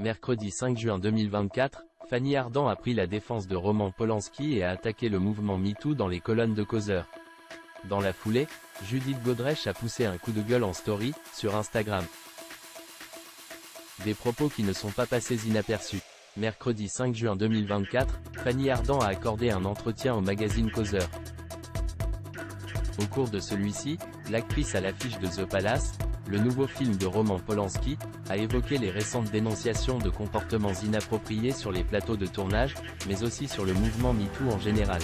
Mercredi 5 juin 2024, Fanny Ardant a pris la défense de Roman Polanski et a attaqué le mouvement MeToo dans les colonnes de Causeur. Dans la foulée, Judith Godrèche a poussé un coup de gueule en story, sur Instagram. Des propos qui ne sont pas passés inaperçus. Mercredi 5 juin 2024, Fanny Ardant a accordé un entretien au magazine Causeur. Au cours de celui-ci, l'actrice à l'affiche de The Palace, le nouveau film de Roman Polanski, a évoqué les récentes dénonciations de comportements inappropriés sur les plateaux de tournage, mais aussi sur le mouvement MeToo en général.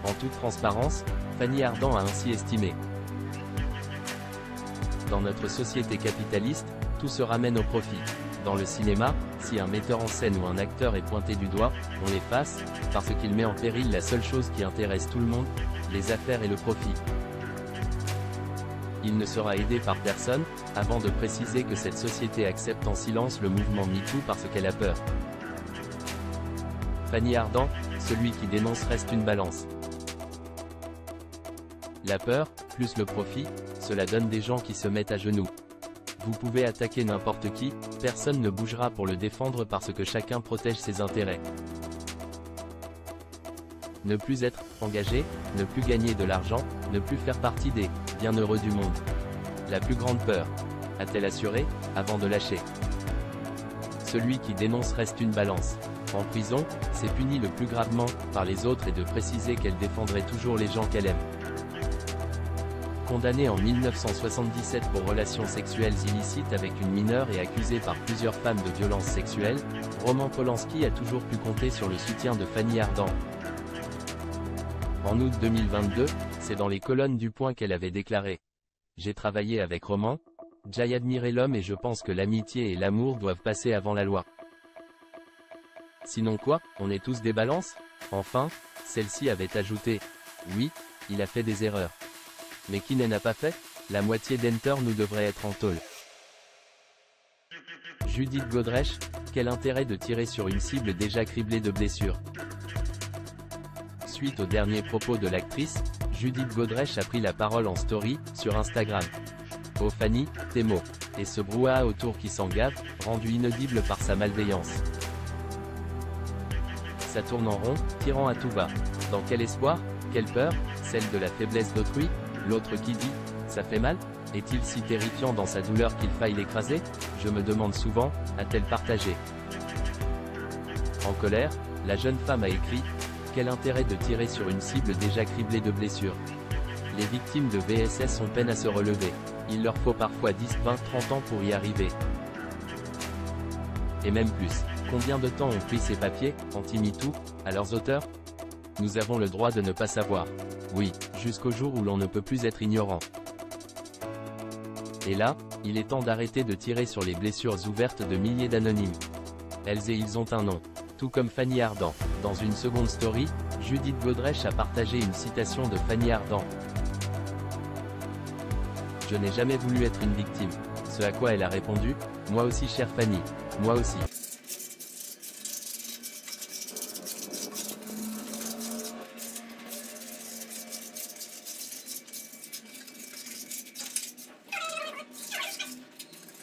En toute transparence, Fanny Ardant a ainsi estimé. Dans notre société capitaliste, tout se ramène au profit. Dans le cinéma, si un metteur en scène ou un acteur est pointé du doigt, on l'efface, parce qu'il met en péril la seule chose qui intéresse tout le monde, les affaires et le profit. Il ne sera aidé par personne, avant de préciser que cette société accepte en silence le mouvement MeToo parce qu'elle a peur. Fanny Ardant, celui qui dénonce reste une balance. La peur, plus le profit, cela donne des gens qui se mettent à genoux. Vous pouvez attaquer n'importe qui, personne ne bougera pour le défendre parce que chacun protège ses intérêts. Ne plus être engagé, ne plus gagner de l'argent, ne plus faire partie des bienheureux du monde. La plus grande peur, a-t-elle assuré, avant de lâcher. Celui qui dénonce reste une balance. En prison, c'est puni le plus gravement par les autres et de préciser qu'elle défendrait toujours les gens qu'elle aime. Condamné en 1977 pour relations sexuelles illicites avec une mineure et accusé par plusieurs femmes de violences sexuelles, Roman Polanski a toujours pu compter sur le soutien de Fanny Ardant. En août 2022, c'est dans les colonnes du Point qu'elle avait déclaré « J'ai travaillé avec Roman, j'ai admiré l'homme et je pense que l'amitié et l'amour doivent passer avant la loi. Sinon quoi, on est tous des balances ?» Enfin, celle-ci avait ajouté « Oui, il a fait des erreurs. Mais qui n'en a pas fait? La moitié d'Enter nous devrait être en tôle. » Judith Godrèche, quel intérêt de tirer sur une cible déjà criblée de blessures? Suite aux derniers propos de l'actrice, Judith Godrèche a pris la parole en story, sur Instagram. « Oh Fanny, tes mots. » Et ce brouhaha autour qui s'engave, rendu inaudible par sa malveillance. Ça tourne en rond, tirant à tout va. Dans quel espoir? Quelle peur? Celle de la faiblesse d'autrui? L'autre qui dit « ça fait mal ?» Est-il si terrifiant dans sa douleur qu'il faille l'écraser? Je me demande souvent, a-t-elle partagé. En colère, la jeune femme a écrit « Quel intérêt de tirer sur une cible déjà criblée de blessures? Les victimes de VSS ont peine à se relever. Il leur faut parfois 10, 20, 30 ans pour y arriver. Et même plus. Combien de temps ont pris ces papiers, anti-MeToo, à leurs auteurs? Nous avons le droit de ne pas savoir. Oui, jusqu'au jour où l'on ne peut plus être ignorant. Et là, il est temps d'arrêter de tirer sur les blessures ouvertes de milliers d'anonymes. Elles et ils ont un nom. Tout comme Fanny Ardant. Dans une seconde story, Judith Godrèche a partagé une citation de Fanny Ardant. « Je n'ai jamais voulu être une victime. » Ce à quoi elle a répondu « Moi aussi chère Fanny, moi aussi. »